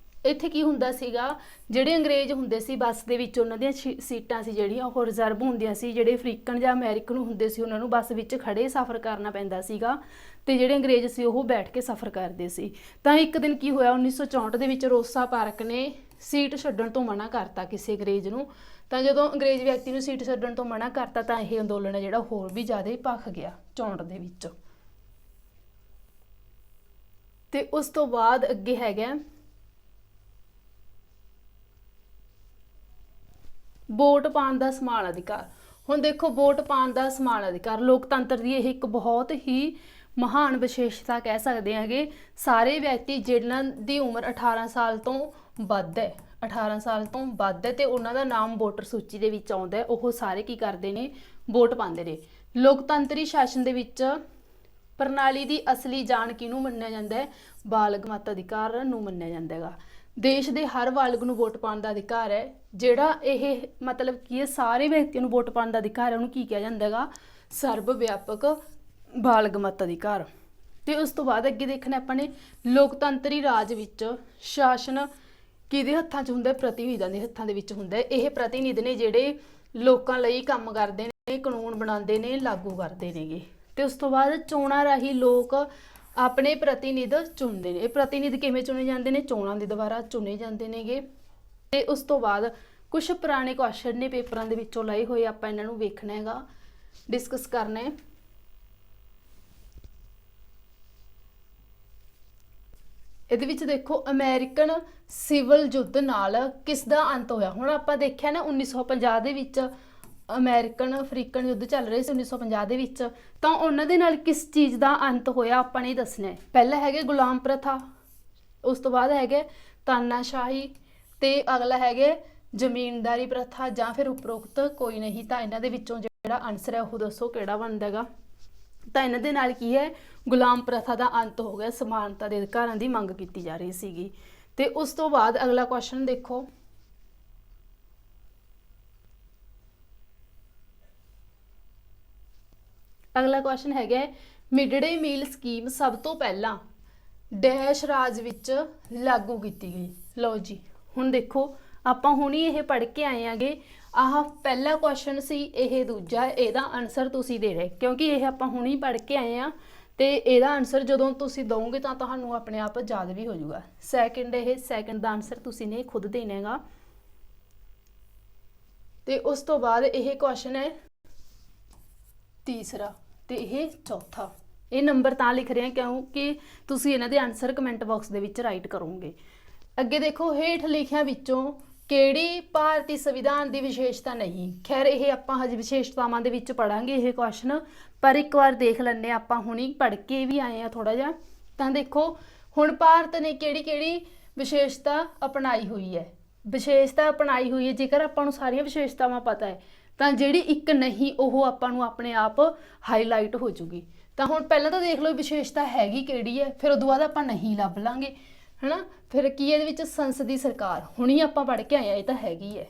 ਇੱਥੇ ਕੀ ਹੁੰਦਾ ਸੀਗਾ, ਜਿਹੜੇ ਅੰਗਰੇਜ਼ ਹੁੰਦੇ ਸੀ ਬੱਸ ਦੇ ਵਿੱਚ ਉਹਨਾਂ ਦੀਆਂ ਸੀਟਾਂ ਸੀ ਜਿਹੜੀਆਂ ਉਹ ਰਿਜ਼ਰਵ ਹੁੰਦੀਆਂ ਸੀ। ਜਿਹੜੇ ਅਫਰੀਕਨ ਜਾਂ ਅਮਰੀਕਨ ਹੁੰਦੇ ਸੀ ਉਹਨਾਂ ਨੂੰ ਬੱਸ ਵਿੱਚ ਖੜੇ ਸਫ਼ਰ ਕਰਨਾ ਪੈਂਦਾ ਸੀਗਾ ਤੇ ਜਿਹੜੇ ਅੰਗਰੇਜ਼ ਸੀ ਉਹ ਬੈਠ ਕੇ ਸਫ਼ਰ ਕਰਦੇ ਸੀ। ਤਾਂ ਇੱਕ ਦਿਨ ਕੀ ਹੋਇਆ 1964 ਦੇ ਵਿੱਚ ਰੋਸਾ ਪਾਰਕ ਨੇ ਸੀਟ ਛੱਡਣ ਤੋਂ ਮਨਾ ਕਰਤਾ ਕਿਸੇ ਅੰਗਰੇਜ਼ ਨੂੰ। ਤਾਂ ਜਦੋਂ ਅੰਗਰੇਜ਼ ਵਿਅਕਤੀ ਨੂੰ ਸੀਟ ਛੱਡਣ ਤੋਂ ਮਨਾ ਕਰਤਾ ਤਾਂ ਇਹ ਅੰਦੋਲਨ ਹੈ ਜਿਹੜਾ ਹੋਰ ਵੀ ਜ਼ਿਆਦਾ ਭਖ ਗਿਆ 64 ਦੇ ਵਿੱਚ। ਤੇ ਉਸ ਤੋਂ ਬਾਅਦ ਅੱਗੇ ਹੈਗਾ ਵੋਟ ਪਾਉਣ ਦਾ ਸਮਾਨ ਅਧਿਕਾਰ। ਹੁਣ ਦੇਖੋ ਵੋਟ ਪਾਉਣ ਦਾ ਸਮਾਨ ਅਧਿਕਾਰ ਲੋਕਤੰਤਰ ਦੀ ਇਹ ਇੱਕ ਬਹੁਤ ਹੀ ਮਹਾਨ ਵਿਸ਼ੇਸ਼ਤਾ ਕਹਿ ਸਕਦੇ ਹੈਗੇ। ਸਾਰੇ ਵਿਅਕਤੀ ਜਿਨ੍ਹਾਂ ਦੀ ਉਮਰ 18 ਸਾਲ ਤੋਂ ਵੱਧ ਹੈ, 18 ਸਾਲ ਤੋਂ ਵੱਧ ਹੈ ਤੇ ਉਹਨਾਂ ਦਾ ਨਾਮ ਵੋਟਰ ਸੂਚੀ ਦੇ ਵਿੱਚ ਆਉਂਦਾ ਹੈ, ਉਹ ਸਾਰੇ ਕੀ ਕਰਦੇ ਨੇ, ਵੋਟ ਪਾਉਂਦੇ ਨੇ। ਲੋਕਤੰਤਰੀ ਸ਼ਾਸਨ ਦੇ ਵਿੱਚ ਪ੍ਰਣਾਲੀ ਦੀ ਅਸਲੀ ਜਾਨ ਕਿਹਨੂੰ ਮੰਨਿਆ ਜਾਂਦਾ ਹੈ, ਬਾਲਗ ਮਤ ਅਧਿਕਾਰ ਨੂੰ ਮੰਨਿਆ ਜਾਂਦਾ ਹੈਗਾ। ਦੇਸ਼ ਦੇ ਹਰ ਬਾਲਗ ਨੂੰ ਵੋਟ ਪਾਉਣ ਦਾ ਅਧਿਕਾਰ ਹੈ। ਜਿਹੜਾ ਇਹ ਮਤਲਬ ਕੀ ਹੈ ਸਾਰੇ ਵਿਅਕਤੀਆਂ ਨੂੰ ਵੋਟ ਪਾਉਣ ਦਾ ਅਧਿਕਾਰ ਹੈ ਉਹਨੂੰ ਕੀ ਕਿਹਾ ਜਾਂਦਾ ਹੈਗਾ, ਸਰਬ ਵਿਆਪਕ ਬਾਲਗ ਮਤ ਅਧਿਕਾਰ। ਤੇ ਉਸ ਤੋਂ ਬਾਅਦ ਅੱਗੇ ਦੇਖਣਾ ਆਪਾਂ ਨੇ ਲੋਕਤੰਤਰੀ ਰਾਜ ਵਿੱਚ ਸ਼ਾਸਨ ਕਿਹਦੇ ਹੱਥਾਂ 'ਚ ਹੁੰਦਾ, ਪ੍ਰਤੀਨਿਧਾਂ ਦੇ ਹੱਥਾਂ ਦੇ ਵਿੱਚ ਹੁੰਦਾ। ਇਹ ਪ੍ਰਤੀਨਿਧ ਨੇ ਜਿਹੜੇ ਲੋਕਾਂ ਲਈ ਕੰਮ ਕਰਦੇ ਨੇ, ਕਾਨੂੰਨ ਬਣਾਉਂਦੇ ਨੇ, ਲਾਗੂ ਕਰਦੇ ਨੇਗੇ। ਤੇ ਉਸ ਤੋਂ ਬਾਅਦ ਚੋਣਾਂ ਰਾਹੀਂ ਲੋਕ ਆਪਣੇ ਪ੍ਰਤੀਨਿਧ ਚੁਣਦੇ ਨੇ। ਇਹ ਪ੍ਰਤੀਨਿਧ ਕਿਵੇਂ ਚੁਣੇ ਜਾਂਦੇ ਨੇ, ਚੋਣਾਂ ਦੇ ਦੁਆਰਾ ਚੁਣੇ ਜਾਂਦੇ ਨੇਗੇ। ਤੇ ਉਸ ਤੋਂ ਬਾਅਦ ਕੁਝ ਪੁਰਾਣੇ ਕੁਐਸਚਨ ਨੇ ਪੇਪਰਾਂ ਦੇ ਵਿੱਚੋਂ ਲਏ ਹੋਏ, ਆਪਾਂ ਇਹਨਾਂ ਨੂੰ ਵੇਖਣਾ ਹੈਗਾ, ਡਿਸਕਸ ਕਰਨਾ ਹੈ। ਇਹਦੇ ਵਿੱਚ ਦੇਖੋ ਅਮਰੀਕਨ ਸਿਵਲ ਯੁੱਧ ਨਾਲ ਕਿਸ ਦਾ ਅੰਤ ਹੋਇਆ। ਹੁਣ ਆਪਾਂ ਦੇਖਿਆ ਨਾ 1950 ਦੇ ਵਿੱਚ ਅਮਰੀਕਨ ਅਫਰੀਕਨ ਯੁੱਧ ਚੱਲ ਰਹੇ ਸੀ 1950 ਦੇ ਵਿੱਚ, ਤਾਂ ਉਹਨਾਂ ਦੇ ਨਾਲ ਕਿਸ ਚੀਜ਼ ਦਾ ਅੰਤ ਹੋਇਆ ਆਪਾਂ ਨੇ ਦੱਸਣਾ ਹੈ। ਪਹਿਲਾਂ ਹੈਗੇ ਗੁਲਾਮ ਪ੍ਰਥਾ, ਉਸ ਤੋਂ ਬਾਅਦ ਹੈਗੇ ਤਾਨਾਸ਼ਾਹੀ ਤੇ ਅਗਲਾ ਹੈਗੇ ਜ਼ਮੀਨਦਾਰੀ ਪ੍ਰਥਾ ਜਾਂ ਫਿਰ ਉਪਰੋਕਤ ਕੋਈ ਨਹੀਂ। ਤਾਂ ਇਹਨਾਂ ਦੇ ਵਿੱਚੋਂ ਜਿਹੜਾ ਆਨਸਰ ਹੈ ਉਹ ਦੱਸੋ ਕਿਹੜਾ ਬਣਦਾ ਹੈਗਾ। ਤਾਂ ਇਹਨਾਂ ਦੇ ਨਾਲ ਕੀ ਹੈ, ਗੁਲਾਮ ਪ੍ਰਥਾ ਦਾ ਅੰਤ ਹੋ ਗਿਆ, ਸਮਾਨਤਾ ਦੇ ਅਧਿਕਾਰਾਂ ਦੀ ਮੰਗ ਕੀਤੀ ਜਾ ਰਹੀ ਸੀਗੀ। ਤੇ ਉਸ ਤੋਂ ਬਾਅਦ ਅਗਲਾ ਕੁਐਸਚਨ ਦੇਖੋ, ਅਗਲਾ ਕੁਐਸਚਨ ਹੈਗਾ ਮਿਡ ਡੇ ਮੀਲ ਸਕੀਮ ਸਭ ਤੋਂ ਪਹਿਲਾਂ ਡੈਸ਼ ਰਾਜ ਵਿੱਚ ਲਾਗੂ ਕੀਤੀ ਗਈ। ਲਓ ਜੀ ਹੁਣ ਦੇਖੋ ਆਪਾਂ ਹੁਣੀ ਇਹ ਪੜ੍ਹ ਕੇ ਆਏ ਆਂਗੇ। ਆਹ ਪਹਿਲਾ ਕੁਐਸਚਨ ਸੀ, ਇਹ ਦੂਜਾ, ਇਹਦਾ ਆਨਸਰ ਤੁਸੀਂ ਦੇ ਰਹੇ ਕਿਉਂਕਿ ਇਹ ਆਪਾਂ ਹੁਣੀ ਪੜ੍ਹ ਕੇ ਆਏ ਆ ਤੇ ਇਹਦਾ ਆਨਸਰ ਜਦੋਂ ਤੁਸੀਂ ਦੋਗੇ ਤਾਂ ਤੁਹਾਨੂੰ ਆਪਣੇ ਆਪ ਯਾਦ ਵੀ ਹੋ ਜਾਊਗਾ। ਸੈਕਿੰਡ ਦਾ ਆਨਸਰ ਤੁਸੀਂ ਨੇ ਖੁਦ ਦੇਣਾ ਹੈਗਾ। ਤੇ ਉਸ ਤੋਂ ਬਾਅਦ ਇਹ ਕੁਐਸਚਨ ਹੈ ਤੀਸਰਾ ਤੇ ਇਹ ਚੌਥਾ। ਇਹ ਨੰਬਰ ਤਾਂ ਲਿਖ ਰਹੇ ਹਾਂ ਕਿਉਂਕਿ ਤੁਸੀਂ ਇਹਨਾਂ ਦੇ ਆਨਸਰ ਕਮੈਂਟ ਬਾਕਸ ਦੇ ਵਿੱਚ ਰਾਈਟ ਕਰੋਗੇ। ਅੱਗੇ ਦੇਖੋ ਹੇਠ ਲਿਖਿਆਂ ਵਿੱਚੋਂ ਕਿਹੜੀ ਭਾਰਤੀ ਸੰਵਿਧਾਨ ਦੀ ਵਿਸ਼ੇਸ਼ਤਾ ਨਹੀਂ। ਖੈਰ ਇਹ ਆਪਾਂ ਹਜੇ ਵਿਸ਼ੇਸ਼ਤਾਵਾਂ ਦੇ ਵਿੱਚ ਪੜਾਂਗੇ ਇਹ ਕੁਐਸਚਨ, ਪਰ ਇੱਕ ਵਾਰ ਦੇਖ ਲੈਂਦੇ ਹਾਂ ਆਪਾਂ ਹੁਣੀ ਪੜ੍ਹ ਕੇ ਵੀ ਆਏ ਆ ਥੋੜਾ ਜਿਹਾ। ਤਾਂ ਦੇਖੋ ਹੁਣ ਭਾਰਤ ਨੇ ਕਿਹੜੀ ਕਿਹੜੀ ਵਿਸ਼ੇਸ਼ਤਾ ਅਪਣਾਈ ਹੋਈ ਹੈ। ਵਿਸ਼ੇਸ਼ਤਾ ਅਪਣਾਈ ਹੋਈ ਹੈ, ਜੇਕਰ ਆਪਾਂ ਨੂੰ ਸਾਰੀਆਂ ਵਿਸ਼ੇਸ਼ਤਾਵਾਂ ਪਤਾ ਹੈ ਤਾਂ ਜਿਹੜੀ ਇੱਕ ਨਹੀਂ ਉਹ ਆਪਾਂ ਨੂੰ ਆਪਣੇ ਆਪ ਹਾਈਲਾਈਟ ਹੋ ਜੂਗੀ। ਤਾਂ ਹੁਣ ਪਹਿਲਾਂ ਤਾਂ ਦੇਖ ਲਓ ਵਿਸ਼ੇਸ਼ਤਾ ਹੈਗੀ ਕਿਹੜੀ ਹੈ, ਫਿਰ ਉਦੋਂ ਬਾਅਦ ਆਪਾਂ ਨਹੀਂ ਲੱਭ ਲਾਂਗੇ ਹਨਾ। ਫਿਰ ਕੀ ਇਹਦੇ ਵਿੱਚ ਸੰਸਦੀ ਸਰਕਾਰ, ਹੁਣੀ ਆਪਾਂ ਪੜ੍ਹ ਕੇ ਆਏ ਆ, ਇਹ ਤਾਂ ਹੈਗੀ ਹੈ।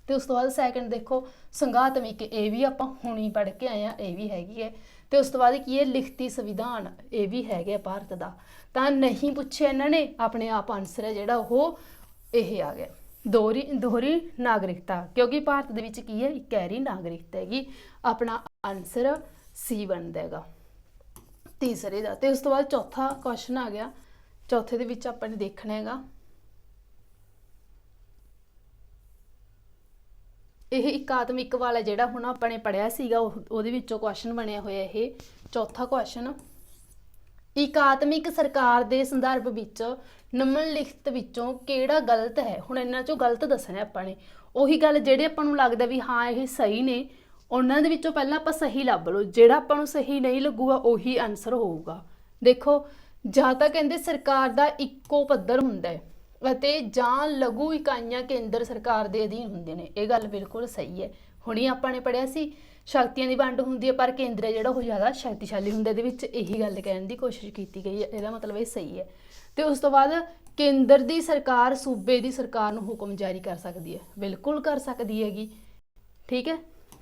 ਤੇ ਉਸ ਤੋਂ ਬਾਅਦ ਸੈਕਿੰਡ ਦੇਖੋ ਸੰਘਾਤਮਿਕ, ਇਹ ਵੀ ਆਪਾਂ ਹੁਣੀ ਪੜ੍ਹ ਕੇ ਆਏ ਆ, ਇਹ ਵੀ ਹੈਗੀ ਹੈ। ਤੇ ਉਸ ਤੋਂ ਬਾਅਦ ਕੀ ਹੈ ਲਿਖਤੀ ਸੰਵਿਧਾਨ, ਇਹ ਵੀ ਹੈਗਾ ਭਾਰਤ ਦਾ। ਤਾਂ ਨਹੀਂ ਪੁੱਛਿਆ ਇਹਨਾਂ ਨੇ, ਆਪਣੇ ਆਪ ਆਨਸਰ ਹੈ ਜਿਹੜਾ ਉਹ ਇਹ ਆ ਗਿਆ ਦੋਹਰੀ ਨਾਗਰਿਕਤਾ, ਕਿਉਂਕਿ ਭਾਰਤ ਦੇ ਵਿੱਚ ਕੀ ਹੈ ਇਕਹਿਰੀ ਨਾਗਰਿਕਤਾ ਹੈਗੀ। ਆਪਣਾ ਆਨਸਰ ਸੀ ਬਣਦਾ ਹੈਗਾ ਤੀਸਰੇ ਦਾ। ਤੇ ਉਸ ਤੋਂ ਬਾਅਦ ਚੌਥਾ ਕੁਐਸਚਨ ਆ ਗਿਆ। ਚੌਥੇ ਦੇ ਵਿੱਚ ਆਪਾਂ ਨੇ ਦੇਖਣਾ ਹੈਗਾ ਇਹ ਇਕਾਤਮਿਕ ਵਾਲਾ ਜਿਹੜਾ ਹੁਣ ਆਪਾਂ ਨੇ ਪੜ੍ਹਿਆ ਸੀਗਾ ਉਹਦੇ ਵਿੱਚੋਂ ਕੁਐਸਚਨ ਬਣਿਆ ਹੋਇਆ ਇਹ ਚੌਥਾ ਕੁਐਸਚਨ। ਇਕਾਤਮਿਕ ਸਰਕਾਰ ਦੇ ਸੰਦਰਭ ਵਿੱਚ ਨਿਮਨਲਿਖਤ ਵਿੱਚੋਂ ਕਿਹੜਾ ਗਲਤ ਹੈ। ਹੁਣ ਇਹਨਾਂ ਚੋਂ ਗਲਤ ਦੱਸਣਾ ਆਪਾਂ ਨੇ, ਉਹੀ ਗੱਲ ਜਿਹੜੇ ਆਪਾਂ ਨੂੰ ਲੱਗਦਾ ਵੀ ਹਾਂ ਇਹ ਸਹੀ ਨੇ ਉਹਨਾਂ ਦੇ ਵਿੱਚੋਂ ਪਹਿਲਾਂ ਆਪਾਂ ਸਹੀ ਲੱਭ ਲਓ। ਜਿਹੜਾ ਆਪਾਂ ਨੂੰ ਸਹੀ ਨਹੀਂ ਲੱਗੂਗਾ ਉਹੀ ਆਨਸਰ ਹੋਊਗਾ। ਦੇਖੋ ਜਾਂ ਤਾਂ ਕਹਿੰਦੇ ਸਰਕਾਰ ਦਾ ਇੱਕੋ ਪੱਧਰ ਹੁੰਦਾ ਹੈ, ਅਤੇ ਜਾਂ ਲਘੂ ਇਕਾਈਆਂ ਕੇਂਦਰ ਸਰਕਾਰ ਦੇ ਅਧੀਨ ਹੁੰਦੇ ਨੇ। ਇਹ ਗੱਲ ਬਿਲਕੁਲ ਸਹੀ ਹੈ। ਹੁਣੀ ਆਪਾਂ ਨੇ ਪੜ੍ਹਿਆ ਸੀ ਸ਼ਕਤੀਆਂ ਦੀ ਵੰਡ ਹੁੰਦੀ ਹੈ ਪਰ ਕੇਂਦਰ ਜਿਹੜਾ ਉਹ ਜ਼ਿਆਦਾ ਸ਼ਕਤੀਸ਼ਾਲੀ ਹੁੰਦਾ। ਇਹਦੇ ਵਿੱਚ ਇਹੀ ਗੱਲ ਕਹਿਣ ਦੀ ਕੋਸ਼ਿਸ਼ ਕੀਤੀ ਗਈ ਹੈ, ਇਹਦਾ ਮਤਲਬ ਇਹ ਸਹੀ ਹੈ। ਤੇ ਉਸ ਤੋਂ ਬਾਅਦ ਕੇਂਦਰ ਦੀ ਸਰਕਾਰ ਸੂਬੇ ਦੀ ਸਰਕਾਰ ਨੂੰ ਹੁਕਮ ਜਾਰੀ ਕਰ ਸਕਦੀ ਹੈ, ਬਿਲਕੁਲ ਕਰ ਸਕਦੀ ਹੈਗੀ, ਠੀਕ ਹੈ।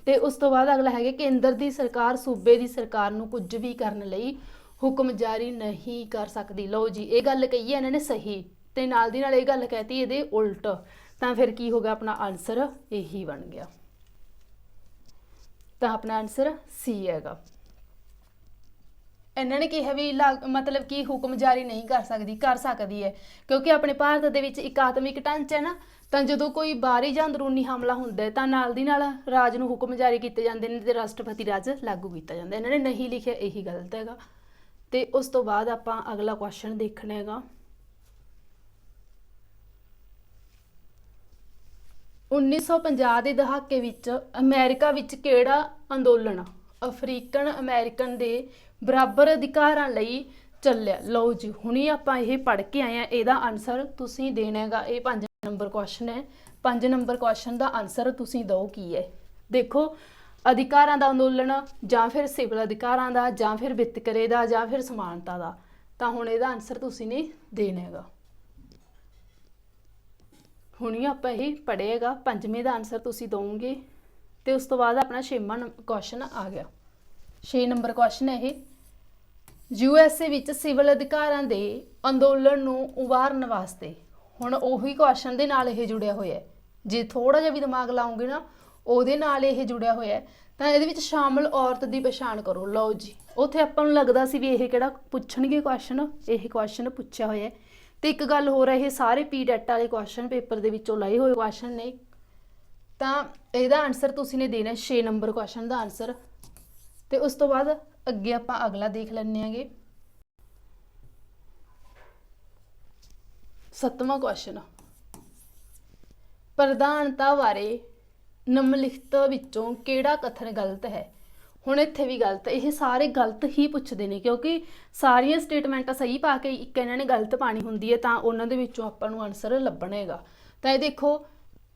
ਤੇ ਉਸ ਤੋਂ ਬਾਅਦ ਅਗਲਾ ਹੈਗਾ ਕੇਂਦਰ ਦੀ ਸਰਕਾਰ ਸੂਬੇ ਦੀ ਸਰਕਾਰ ਨੂੰ ਕੁਝ ਵੀ ਕਰਨ ਲਈ ਹੁਕਮ ਜਾਰੀ ਨਹੀਂ ਕਰ ਸਕਦੀ। ਲਓ ਜੀ, ਇਹ ਗੱਲ ਕਹੀ ਹੈ ਇਹਨਾਂ ਨੇ ਸਹੀ, ਤੇ ਨਾਲ ਦੀ ਨਾਲ ਇਹ ਗੱਲ ਕਹਿਤੀ ਇਹਦੇ ਉਲਟ, ਤਾਂ ਫਿਰ ਕੀ ਹੋ ਗਿਆ ਆਪਣਾ ਆਨਸਰ ਇਹੀ ਬਣ ਗਿਆ। ਤਾਂ ਆਪਣਾ ਆਨਸਰ ਸੀ ਹੈਗਾ। ਇਹਨਾਂ ਨੇ ਕਿਹਾ ਵੀ ਮਤਲਬ ਕਿ ਹੁਕਮ ਜਾਰੀ ਨਹੀਂ ਕਰ ਸਕਦੀ, ਕਰ ਸਕਦੀ ਹੈ, ਕਿਉਂਕਿ ਆਪਣੇ ਭਾਰਤ ਦੇ ਵਿੱਚ ਇਕਾਤਮਿਕ ਢਾਂਚਾ ਹੈ ਨਾ, ਤਾਂ ਜਦੋਂ ਕੋਈ ਬਾਹਰੀ ਜਾਂ ਅੰਦਰੂਨੀ ਹਮਲਾ ਹੁੰਦਾ ਹੈ ਤਾਂ ਨਾਲ ਦੀ ਨਾਲ ਰਾਜ ਨੂੰ ਹੁਕਮ ਜਾਰੀ ਕੀਤੇ ਜਾਂਦੇ ਨੇ ਤੇ ਰਾਸ਼ਟਰਪਤੀ ਰਾਜ ਲਾਗੂ ਕੀਤਾ ਜਾਂਦਾ। ਇਹਨਾਂ ਨੇ ਨਹੀਂ ਲਿਖਿਆ, ਇਹੀ ਗਲਤ ਹੈਗਾ। ਤੇ ਉਸ ਤੋਂ ਬਾਅਦ ਆਪਾਂ ਅਗਲਾ ਕੁਐਸਚਨ ਦੇਖਣਾ ਹੈਗਾ 1950 ਦੇ ਦਹਾਕੇ ਵਿੱਚ ਅਮਰੀਕਾ ਵਿੱਚ ਕਿਹੜਾ ਅੰਦੋਲਨ ਅਫਰੀਕਨ ਅਮਰੀਕਨ ਦੇ ਬਰਾਬਰ ਅਧਿਕਾਰਾਂ ਲਈ ਚੱਲਿਆ। ਲਓ ਜੀ, ਹੁਣੀ ਆਪਾਂ ਇਹ ਪੜ੍ਹ ਕੇ ਆਏ ਆ, ਇਹਦਾ ਆਨਸਰ ਤੁਸੀਂ ਦੇਣਾ ਹੈਗਾ। ਇਹ 5 ਨੰਬਰ ਕੁਐਸਚਨ ਹੈ। 5 ਨੰਬਰ ਕੁਐਸਚਨ ਦਾ ਆਨਸਰ ਤੁਸੀਂ ਦਿਓ ਕੀ ਹੈ। ਦੇਖੋ, ਅਧਿਕਾਰਾਂ ਦਾ ਅੰਦੋਲਨ ਜਾਂ ਫਿਰ ਸਿਵਲ ਅਧਿਕਾਰਾਂ ਦਾ ਜਾਂ ਫਿਰ ਵਿਤਕਰੇ ਦਾ ਜਾਂ ਫਿਰ ਸਮਾਨਤਾ ਦਾ। ਤਾਂ ਹੁਣ ਇਹਦਾ ਆਨਸਰ ਤੁਸੀਂ ਨੇ ਦੇਣਾ ਹੈਗਾ। ਹੁਣੀ ਆਪਾਂ ਇਹ ਪੜ੍ਹੇਗਾ, 5ਵੇਂ ਦਾ ਆਨਸਰ ਤੁਸੀਂ ਦੋਗੇ। ਤੇ ਉਸ ਤੋਂ ਬਾਅਦ ਆਪਣਾ 6ਵਾਂ ਕੁਐਸਚਨ ਆ ਗਿਆ। 6 ਨੰਬਰ ਕੁਐਸਚਨ ਹੈ ਇਹ, USA ਵਿੱਚ ਸਿਵਲ ਅਧਿਕਾਰਾਂ ਦੇ ਅੰਦੋਲਨ ਨੂੰ ਉਭਾਰਨ ਵਾਸਤੇ। ਹੁਣ ਉਹੀ ਕੁਐਸਚਨ ਦੇ ਨਾਲ ਇਹ ਜੁੜਿਆ ਹੋਇਆ ਹੈ, ਜੇ ਥੋੜਾ ਜਿਹਾ ਵੀ ਦਿਮਾਗ ਲਾਉਂਗੇ ਨਾ ਉਹਦੇ ਨਾਲ ਇਹ ਜੁੜਿਆ ਹੋਇਆ ਹੈ। ਤਾਂ ਇਹਦੇ ਵਿੱਚ ਸ਼ਾਮਲ ਔਰਤ ਦੀ ਪਛਾਣ ਕਰੋ। ਲਓ ਜੀ, ਉੱਥੇ ਆਪਾਂ ਨੂੰ ਲੱਗਦਾ ਸੀ ਵੀ ਇਹ ਕਿਹੜਾ ਪੁੱਛਣਗੇ ਕੁਐਸਚਨ, ਇਹ ਕੁਐਸਚਨ ਪੁੱਛਿਆ ਹੋਇਆ ਹੈ। ਤੇ ਇੱਕ ਗੱਲ ਹੋਰ ਹੈ, ਇਹ ਸਾਰੇ PTET ਵਾਲੇ ਕੁਐਸਚਨ ਪੇਪਰ ਦੇ ਵਿੱਚੋਂ ਲਏ ਹੋਏ ਕੁਐਸਚਨ ਨੇ। ਤਾਂ ਇਹਦਾ ਆਨਸਰ ਤੁਸੀਂ ਨੇ ਦੇਣਾ 6 ਨੰਬਰ ਕੁਐਸਚਨ ਦਾ ਆਨਸਰ। ਤੇ ਉਸ ਤੋਂ ਬਾਅਦ ਅੱਗੇ ਆਪਾਂ ਅਗਲਾ ਦੇਖ ਲੈਂਦੇ ਆਂਗੇ 7ਵਾਂ ਕੁਐਸਚਨ, ਪ੍ਰਧਾਨਤਾ ਬਾਰੇ ਨਿਮਨਲਿਖਤ ਵਿੱਚੋਂ ਕਿਹੜਾ ਕਥਨ ਗਲਤ ਹੈ। ਹੁਣ ਇੱਥੇ ਵੀ ਗਲਤ, ਇਹ ਸਾਰੇ ਗਲਤ ਹੀ ਪੁੱਛਦੇ ਨੇ ਕਿਉਂਕਿ ਸਾਰੀਆਂ ਸਟੇਟਮੈਂਟਾਂ ਸਹੀ ਪਾ ਕੇ ਇੱਕ ਇਹਨਾਂ ਨੇ ਗਲਤ ਪਾਣੀ ਹੁੰਦੀ ਹੈ, ਤਾਂ ਉਹਨਾਂ ਦੇ ਵਿੱਚੋਂ ਆਪਾਂ ਨੂੰ ਆਨਸਰ ਲੱਭਣਾ ਹੈਗਾ। ਤਾਂ ਇਹ ਦੇਖੋ,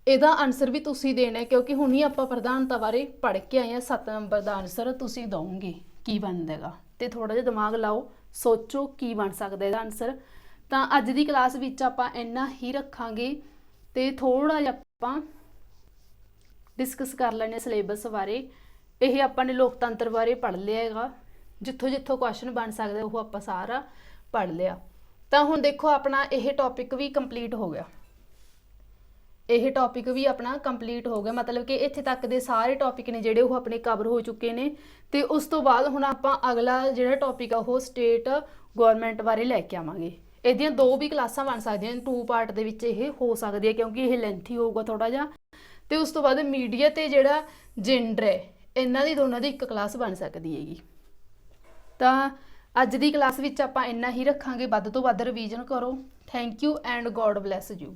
ਇਹਦਾ ਆਨਸਰ ਵੀ ਤੁਸੀਂ ਦੇਣਾ ਕਿਉਂਕਿ ਹੁਣ ਹੀ ਆਪਾਂ ਪ੍ਰਧਾਨਤਾ ਬਾਰੇ ਪੜ੍ਹ ਕੇ ਆਏ ਹਾਂ। 7 ਨੰਬਰ ਦਾ ਆਨਸਰ ਤੁਸੀਂ ਦਓਗੇ ਕੀ ਬਣਦਾ ਹੈਗਾ। ਤੇ ਥੋੜਾ ਜਿਹਾ ਦਿਮਾਗ ਲਾਓ, ਸੋਚੋ ਕੀ ਬਣ ਸਕਦਾ ਇਹਦਾ ਆਨਸਰ। ਤਾਂ ਅੱਜ ਦੀ ਕਲਾਸ ਵਿੱਚ ਆਪਾਂ ਇੰਨਾ ਹੀ ਰੱਖਾਂਗੇ ਤੇ ਥੋੜਾ ਜਿਹਾ ਆਪਾਂ ਡਿਸਕਸ ਕਰ ਲੈਣੇ ਸਿਲੇਬਸ ਬਾਰੇ। ਇਹ ਆਪਾਂ ਨੇ ਲੋਕਤੰਤਰ ਬਾਰੇ ਪੜ੍ਹ ਲਿਆ ਹੈਗਾ, ਜਿੱਥੋਂ ਜਿੱਥੋਂ ਕੁਐਸਚਨ ਬਣ ਸਕਦਾ ਉਹ ਆਪਾਂ ਸਾਰਾ ਪੜ੍ਹ ਲਿਆ। ਤਾਂ ਹੁਣ ਦੇਖੋ, ਆਪਣਾ ਇਹ ਟੌਪਿਕ ਵੀ ਕੰਪਲੀਟ ਹੋ ਗਿਆ। ਇਹ ਟੌਪਿਕ ਵੀ ਆਪਣਾ ਕੰਪਲੀਟ ਹੋ ਗਿਆ, ਮਤਲਬ ਕਿ ਇੱਥੇ ਤੱਕ ਦੇ ਸਾਰੇ ਟੌਪਿਕ ਨੇ ਜਿਹੜੇ ਉਹ ਆਪਣੇ ਕਵਰ ਹੋ ਚੁੱਕੇ ਨੇ। ਤੇ ਉਸ ਤੋਂ ਬਾਅਦ ਹੁਣ ਆਪਾਂ ਅਗਲਾ ਜਿਹੜਾ ਟੌਪਿਕ ਆ ਉਹ ਸਟੇਟ ਗਵਰਨਮੈਂਟ ਬਾਰੇ ਲੈ ਕੇ ਆਵਾਂਗੇ। ਇਹਦੀਆਂ 2 ਵੀ ਕਲਾਸਾਂ ਬਣ ਸਕਦੀਆਂ, 2 ਪਾਰਟ ਦੇ ਵਿੱਚ ਇਹ ਹੋ ਸਕਦੀ ਹੈ ਕਿਉਂਕਿ ਇਹ ਲੈਂਥੀ ਹੋਊਗਾ ਥੋੜਾ ਜਿਹਾ। ਤੇ ਉਸ ਤੋਂ ਬਾਅਦ ਮੀਡੀਆ ਤੇ ਜਿਹੜਾ ਜੈਂਡਰ ਹੈ, ਇਹਨਾਂ ਦੀ ਦੋਨਾਂ ਦੀ ਇੱਕ ਕਲਾਸ ਬਣ ਸਕਦੀ ਹੈਗੀ। ਤਾਂ ਅੱਜ ਦੀ ਕਲਾਸ ਵਿੱਚ ਆਪਾਂ ਇੰਨਾ ਹੀ ਰੱਖਾਂਗੇ। ਵੱਧ ਤੋਂ ਵੱਧ ਰਿਵੀਜ਼ਨ ਕਰੋ। Thank you and God bless you.